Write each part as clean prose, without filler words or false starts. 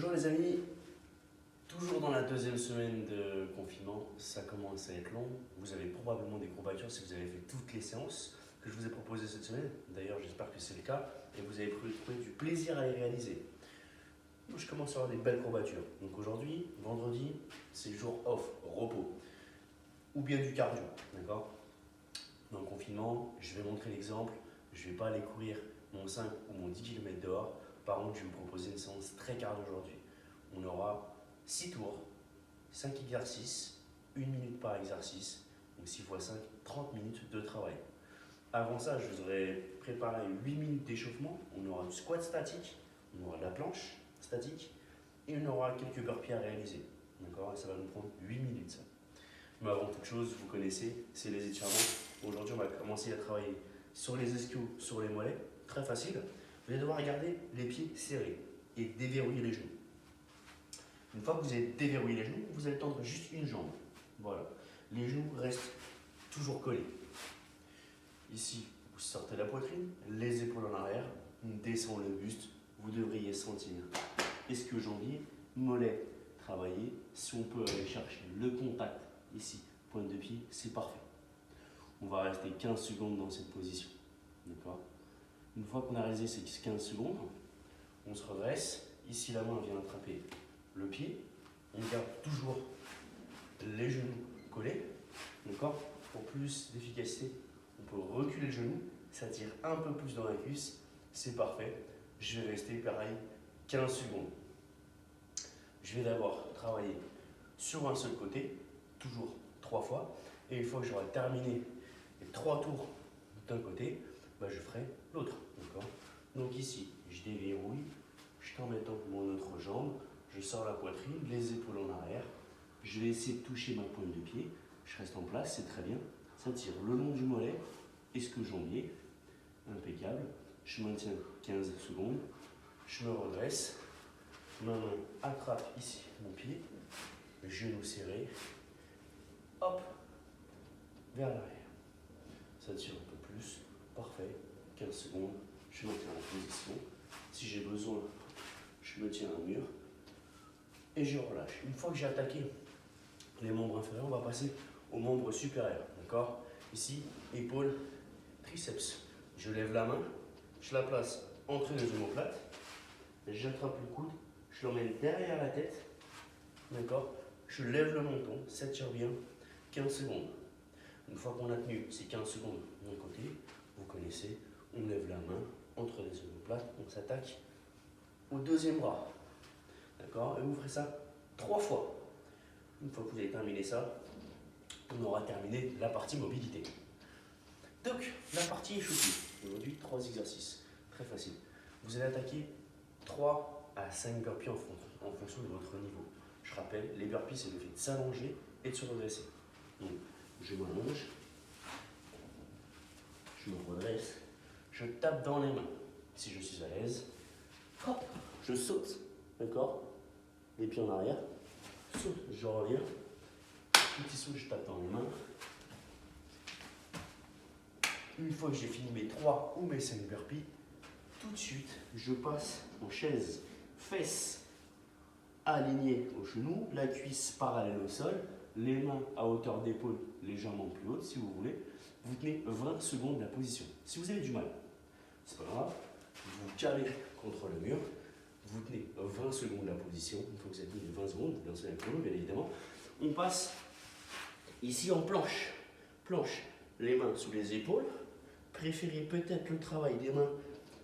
Bonjour les amis, toujours dans la deuxième semaine de confinement, ça commence à être long. Vous avez probablement des courbatures si vous avez fait toutes les séances que je vous ai proposées cette semaine. D'ailleurs, j'espère que c'est le cas et vous avez trouvé du plaisir à les réaliser. Moi, je commence à avoir des belles courbatures. Donc aujourd'hui, vendredi, c'est jour off, repos, ou bien du cardio, d'accord? Dans le confinement, je vais montrer l'exemple, je ne vais pas aller courir mon 5 ou mon 10 km dehors. Par contre, je vais vous proposer une séance très cardio aujourd'hui. On aura 6 tours, 5 exercices, 1 minute par exercice, donc 6 x 5, 30 minutes de travail. Avant ça, je vous aurais préparé 8 minutes d'échauffement. On aura du squat statique, on aura de la planche statique et on aura quelques burpees à réaliser. D'accord? Et ça va nous prendre 8 minutes ça. Mais avant toute chose, vous connaissez, c'est les étirements. Aujourd'hui, on va commencer à travailler sur les ischios, sur les mollets. Très facile. Vous allez devoir garder les pieds serrés et déverrouiller les genoux. Une fois que vous avez déverrouillé les genoux, vous allez tendre juste une jambe. Voilà. Les genoux restent toujours collés. Ici, vous sortez la poitrine, les épaules en arrière, on descend le buste. Vous devriez sentir ischio-jambier, mollet travaillé. Si on peut aller chercher le contact ici, pointe de pied, c'est parfait. On va rester 15 secondes dans cette position. D'accord? Une fois qu'on a réalisé ces 15 secondes, on se redresse. Ici, la main vient attraper le pied. On garde toujours les genoux collés. D'accord? Pour plus d'efficacité, on peut reculer le genou. Ça tire un peu plus dans la cuisse. C'est parfait. Je vais rester pareil 15 secondes. Je vais d'abord travailler sur un seul côté, toujours 3 fois. Et une fois que j'aurai terminé les 3 tours d'un côté, je ferai l'autre. Donc ici, je déverrouille, je tends maintenant mon autre jambe, je sors la poitrine, les épaules en arrière, je vais essayer de toucher ma pointe de pied, je reste en place, c'est très bien, ça tire le long du mollet, ischio-jambier, impeccable, je maintiens 15 secondes, je me redresse, ma main attrape ici mon pied, genou serré, hop, vers l'arrière, ça tire un peu plus, parfait, 15 secondes, je maintiens la position. Si j'ai besoin, je me tiens à un mur et je relâche. Une fois que j'ai attaqué les membres inférieurs, on va passer aux membres supérieurs. D'accord? Ici, épaules, triceps. Je lève la main, je la place entre les omoplates, j'attrape le coude, je l'emmène derrière la tête. D'accord? Je lève le menton, ça tire bien, 15 secondes. Une fois qu'on a tenu ces 15 secondes d'un côté, vous connaissez, on lève la main entre les omoplates, on s'attaque au deuxième bras. D'accord? Et vous ferez ça 3 fois. Une fois que vous avez terminé ça, on aura terminé la partie mobilité. Donc, la partie échauffée. Aujourd'hui, 3 exercices. Très facile. Vous allez attaquer 3 à 5 burpees en fonction de votre niveau. Je rappelle, les burpees, c'est le fait de s'allonger et de se redresser. Donc, je m'allonge, je me redresse, je tape dans les mains. Si je suis à l'aise, hop, je saute, d'accord? Les pieds en arrière, saute, je reviens, petit saut, je tape dans les mains. Une fois que j'ai fini mes 3 ou mes 5 burpees, tout de suite, je passe en chaise, fesses alignées au genou, la cuisse parallèle au sol, les mains à hauteur d'épaule, légèrement plus haute si vous voulez. Vous tenez 20 secondes la position. Si vous avez du mal, c'est pas grave, vous calez contre le mur, vous tenez 20 secondes la position. Une fois que vous avez tenu 20 secondes, vous dansez avec le bien évidemment. On passe ici en planche. Planche, les mains sous les épaules. Préférez peut-être le travail des mains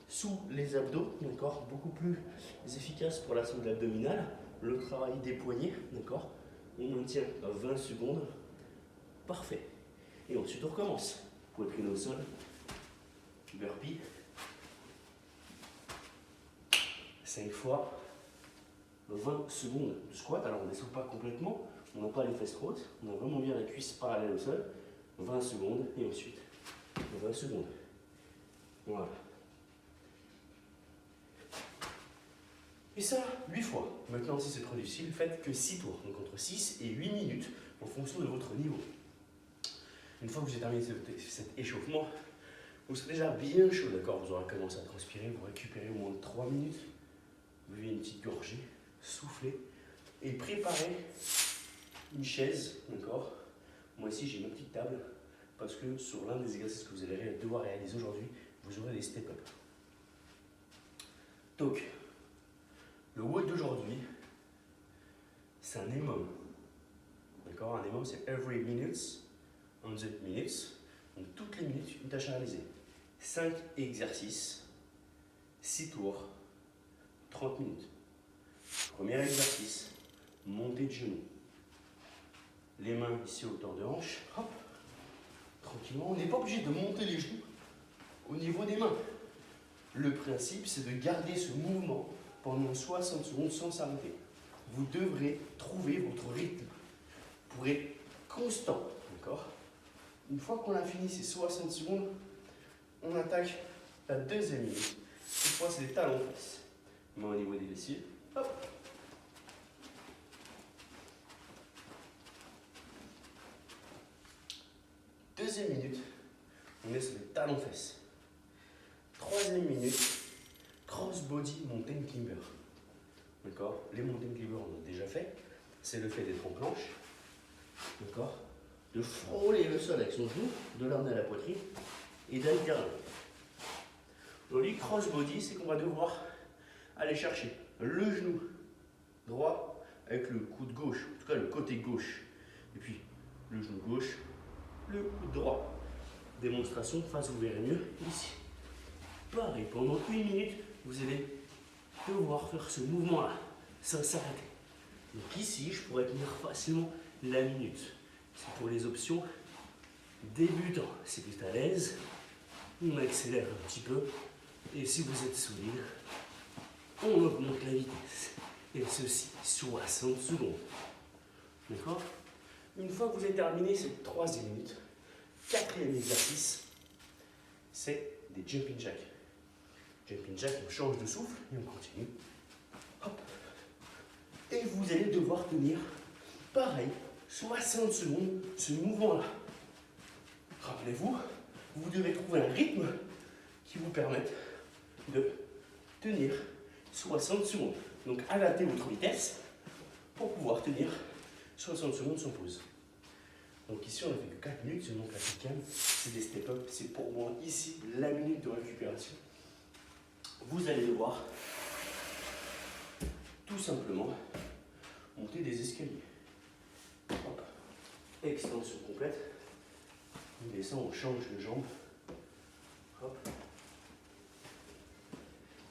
sous les abdos, d'accord? Beaucoup plus efficace pour la sonde abdominale. Le travail des poignets, d'accord? On maintient 20 secondes. Parfait. Et ensuite on recommence. Poitrine au sol, burpee. 5 fois, 20 secondes de squat. Alors on ne descend pas complètement, on n'a pas les fesses trop hautes, on a vraiment bien la cuisse parallèle au sol. 20 secondes et ensuite 20 secondes. Voilà. Et ça, 8 fois. Maintenant, si c'est trop difficile, faites que 6 tours, donc entre 6 et 8 minutes, en fonction de votre niveau. Une fois que vous avez terminé cet échauffement, vous serez déjà bien chaud, d'accord? Vous aurez commencé à transpirer, vous récupérez au moins 3 minutes. Vous buvez une petite gorgée, soufflez et préparez une chaise, d'accord? Moi ici j'ai ma petite table parce que sur l'un des exercices que vous allez devoir réaliser aujourd'hui, vous aurez des step-up. Donc, le WOD d'aujourd'hui, c'est un EMOM. D'accord? Un EMOM, c'est every minute, 100 minutes. Donc, toutes les minutes, une tâche à réaliser. 5 exercices, 6 tours, 30 minutes. Premier exercice, montée de genoux. Les mains ici hauteur de hanche. Hop, tranquillement. On n'est pas obligé de monter les genoux au niveau des mains. Le principe, c'est de garder ce mouvement pendant 60 secondes sans s'arrêter. Vous devrez trouver votre rythme pour être constant. D'accord? Une fois qu'on a fini ces 60 secondes, on attaque la deuxième minute. Cette fois, c'est les talons fesses. Main au niveau des fessiers. Hop. Deuxième minute, on est sur les talons fesses. Troisième minute, cross-body mountain climber. D'accord? Les mountain climbers, on a déjà fait. C'est le fait d'être en planche. D'accord? De frôler le sol avec son genou, de l'amener à la poitrine et d'alterner. Donc, le cross-body, c'est qu'on va devoir aller chercher le genou droit avec le coude gauche, en tout cas le côté gauche. Et puis le genou gauche, le coude droit. Démonstration, face vous verrez mieux ici. Pareil, pendant 1 minute, vous allez devoir faire ce mouvement-là, sans s'arrêter. Donc ici, je pourrais tenir facilement la minute. C'est pour les options débutants. Si vous êtes à l'aise, on accélère un petit peu. Et si vous êtes solide, on augmente la vitesse. Et ceci, 60 secondes. D'accord? Une fois que vous avez terminé cette 3e minute, 4e exercice, c'est des jumping jacks. Jumping jack, on change de souffle et on continue. Hop. Et vous allez devoir tenir, pareil, 60 secondes, ce mouvement-là. Rappelez-vous, vous devez trouver un rythme qui vous permette de tenir 60 secondes. Donc adaptez votre vitesse pour pouvoir tenir 60 secondes sans pause. Donc ici on n'a fait que 4 minutes, donc la 5e, c'est des step-up, c'est pour moi ici la minute de récupération. Vous allez devoir tout simplement monter des escaliers. Hop. Extension complète. On descend, on change de jambe. Hop.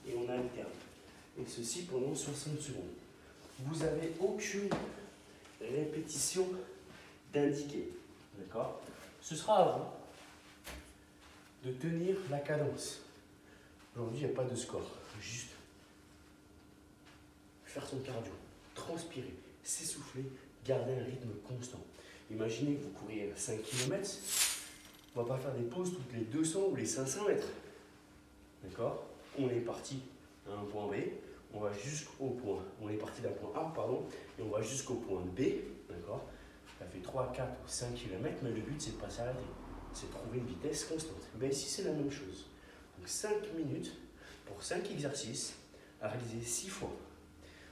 Et on alterne. Et ceci pendant 60 secondes. Vous n'avez aucune répétition d'indiquer. D'accord? Ce sera à vous de tenir la cadence. Aujourd'hui, il n'y a pas de score. Juste faire son cardio, transpirer, s'essouffler, garder un rythme constant. Imaginez que vous courriez 5 km. On ne va pas faire des pauses toutes les 200 ou les 500 mètres. D'accord? On est parti à un point B, on va jusqu'au point. On est parti d'un point A, pardon, et on va jusqu'au point B. D'accord? Ça fait 3, 4 ou 5 km, mais le but, c'est de ne pas s'arrêter. C'est de trouver une vitesse constante. Ben, ici, c'est la même chose. Donc 5 minutes pour 5 exercices à réaliser 6 fois.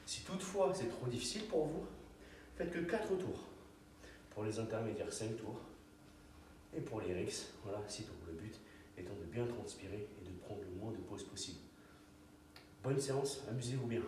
Si toutefois c'est trop difficile pour vous, faites que 4 tours. Pour les intermédiaires, 5 tours. Et pour les RX, voilà, 6 tours. Le but étant de bien transpirer et de prendre le moins de pauses possible. Bonne séance, amusez-vous bien.